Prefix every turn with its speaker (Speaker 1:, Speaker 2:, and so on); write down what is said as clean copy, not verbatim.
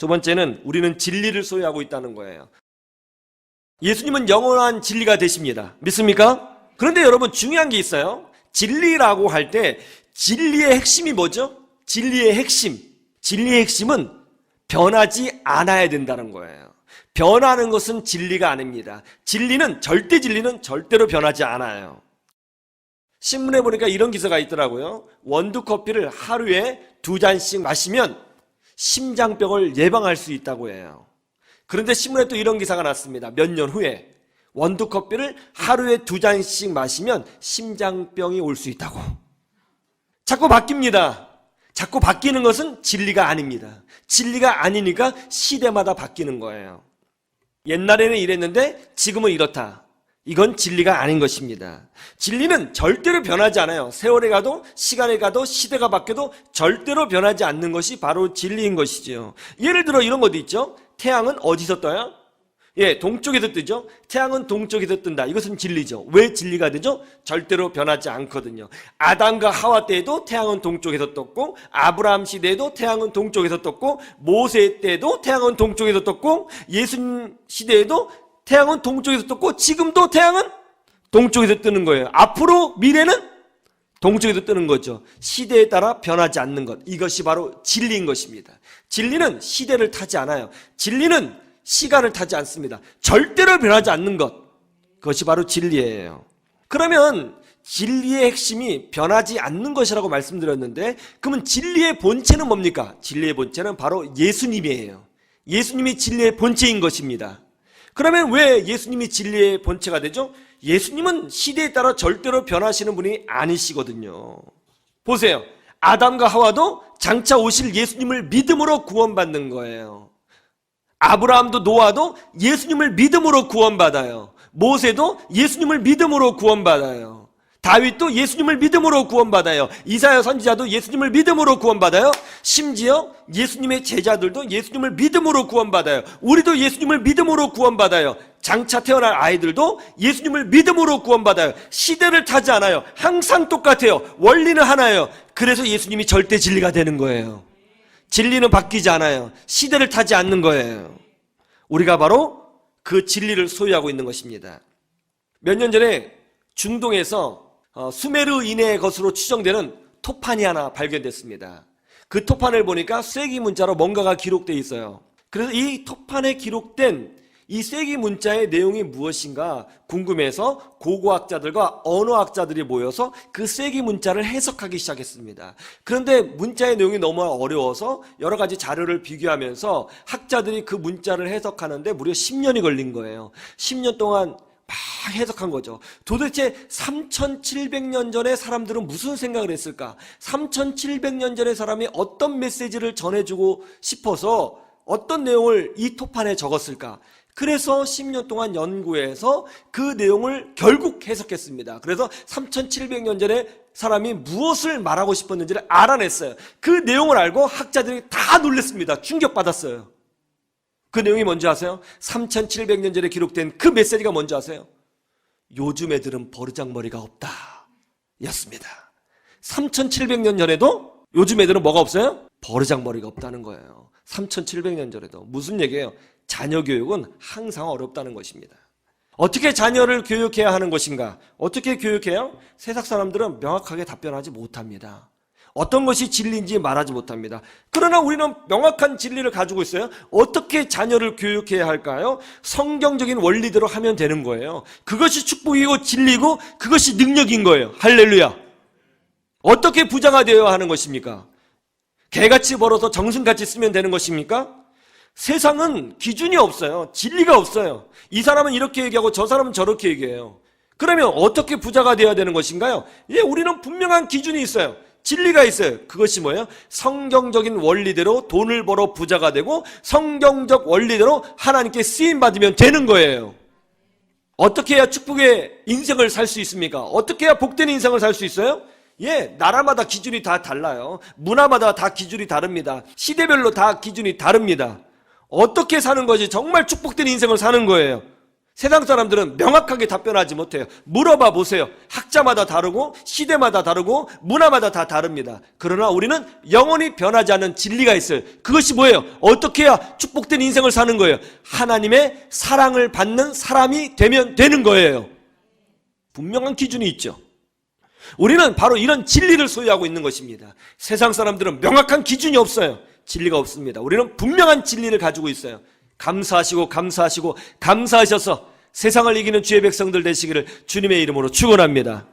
Speaker 1: 두 번째는 우리는 진리를 소유하고 있다는 거예요. 예수님은 영원한 진리가 되십니다. 믿습니까? 그런데 여러분 중요한 게 있어요. 진리라고 할 때 진리의 핵심이 뭐죠? 진리의 핵심은 변하지 않아야 된다는 거예요. 변하는 것은 진리가 아닙니다. 절대 진리는 절대로 변하지 않아요. 신문에 보니까 이런 기사가 있더라고요. 원두커피를 하루에 2잔씩 마시면 심장병을 예방할 수 있다고 해요. 그런데 신문에 또 이런 기사가 났습니다. 몇 년 후에 원두커피를 하루에 2잔씩 마시면 심장병이 올 수 있다고. 자꾸 바뀝니다. 자꾸 바뀌는 것은 진리가 아닙니다. 진리가 아니니까 시대마다 바뀌는 거예요. 옛날에는 이랬는데 지금은 이렇다. 이건 진리가 아닌 것입니다. 진리는 절대로 변하지 않아요. 세월이 가도 시간이 가도 시대가 바뀌어도 절대로 변하지 않는 것이 바로 진리인 것이죠. 예를 들어 이런 것도 있죠. 태양은 어디서 떠요? 동쪽에서 뜨죠. 태양은 동쪽에서 뜬다. 이것은 진리죠. 왜 진리가 되죠? 절대로 변하지 않거든요. 아담과 하와 때에도 태양은 동쪽에서 떴고, 아브라함 시대에도 태양은 동쪽에서 떴고, 모세 때에도 태양은 동쪽에서 떴고, 예수님 시대에도 태양은 동쪽에서 떴고, 지금도 태양은 동쪽에서 뜨는 거예요. 앞으로 미래는 동쪽에서 뜨는 거죠. 시대에 따라 변하지 않는 것, 이것이 바로 진리인 것입니다. 진리는 시대를 타지 않아요. 진리는 시간을 타지 않습니다. 절대로 변하지 않는 것, 그것이 바로 진리예요. 그러면 진리의 핵심이 변하지 않는 것이라고 말씀드렸는데, 그러면 진리의 본체는 뭡니까? 진리의 본체는 바로 예수님이에요. 예수님이 진리의 본체인 것입니다. 그러면 왜 예수님이 진리의 본체가 되죠? 예수님은 시대에 따라 절대로 변하시는 분이 아니시거든요. 보세요. 아담과 하와도 장차 오실 예수님을 믿음으로 구원받는 거예요. 아브라함도 노아도 예수님을 믿음으로 구원받아요. 모세도 예수님을 믿음으로 구원받아요. 다윗도 예수님을 믿음으로 구원받아요. 이사야 선지자도 예수님을 믿음으로 구원받아요. 심지어 예수님의 제자들도 예수님을 믿음으로 구원받아요. 우리도 예수님을 믿음으로 구원받아요. 장차 태어날 아이들도 예수님을 믿음으로 구원받아요. 시대를 타지 않아요. 항상 똑같아요. 원리는 하나예요. 그래서 예수님이 절대 진리가 되는 거예요. 진리는 바뀌지 않아요. 시대를 타지 않는 거예요. 우리가 바로 그 진리를 소유하고 있는 것입니다. 몇 년 전에 중동에서 수메르인의 것으로 추정되는 토판이 하나 발견됐습니다. 그 토판을 보니까 쐐기 문자로 뭔가가 기록되어 있어요. 그래서 이 토판에 기록된 이 쐐기 문자의 내용이 무엇인가 궁금해서 고고학자들과 언어학자들이 모여서 그 쐐기 문자를 해석하기 시작했습니다. 그런데 문자의 내용이 너무 어려워서 여러 가지 자료를 비교하면서 학자들이 그 문자를 해석하는데 무려 10년이 걸린 거예요. 10년 동안 막 해석한 거죠. 도대체 3700년 전에 사람들은 무슨 생각을 했을까? 3700년 전에 사람이 어떤 메시지를 전해주고 싶어서 어떤 내용을 이 토판에 적었을까? 그래서 10년 동안 연구해서 그 내용을 결국 해석했습니다. 그래서 3700년 전에 사람이 무엇을 말하고 싶었는지를 알아냈어요. 그 내용을 알고 학자들이 다 놀랐습니다. 충격받았어요. 그 내용이 뭔지 아세요? 3700년 전에 기록된 그 메시지가 뭔지 아세요? 요즘 애들은 버르장머리가 없다 였습니다. 3700년 전에도 요즘 애들은 뭐가 없어요? 버르장머리가 없다는 거예요. 3700년 전에도. 무슨 얘기예요? 자녀 교육은 항상 어렵다는 것입니다. 어떻게 자녀를 교육해야 하는 것인가? 어떻게 교육해요? 세상 사람들은 명확하게 답변하지 못합니다. 어떤 것이 진리인지 말하지 못합니다. 그러나 우리는 명확한 진리를 가지고 있어요. 어떻게 자녀를 교육해야 할까요? 성경적인 원리대로 하면 되는 거예요. 그것이 축복이고 진리고 그것이 능력인 거예요. 할렐루야. 어떻게 부자가 되어야 하는 것입니까? 개같이 벌어서 정승같이 쓰면 되는 것입니까? 세상은 기준이 없어요. 진리가 없어요. 이 사람은 이렇게 얘기하고 저 사람은 저렇게 얘기해요. 그러면 어떻게 부자가 되어야 되는 것인가요? 우리는 분명한 기준이 있어요. 진리가 있어요. 그것이 뭐예요? 성경적인 원리대로 돈을 벌어 부자가 되고 성경적 원리대로 하나님께 쓰임받으면 되는 거예요. 어떻게 해야 축복의 인생을 살 수 있습니까? 어떻게 해야 복된 인생을 살 수 있어요? 나라마다 기준이 다 달라요. 문화마다 다 기준이 다릅니다. 시대별로 다 기준이 다릅니다. 어떻게 사는 것이 정말 축복된 인생을 사는 거예요? 세상 사람들은 명확하게 답변하지 못해요. 물어봐 보세요. 학자마다 다르고 시대마다 다르고 문화마다 다 다릅니다. 그러나 우리는 영원히 변하지 않는 진리가 있어요. 그것이 뭐예요? 어떻게 해야 축복된 인생을 사는 거예요? 하나님의 사랑을 받는 사람이 되면 되는 거예요. 분명한 기준이 있죠. 우리는 바로 이런 진리를 소유하고 있는 것입니다. 세상 사람들은 명확한 기준이 없어요. 진리가 없습니다. 우리는 분명한 진리를 가지고 있어요. 감사하시고 감사하시고 감사하셔서 세상을 이기는 주의 백성들 되시기를 주님의 이름으로 축원합니다.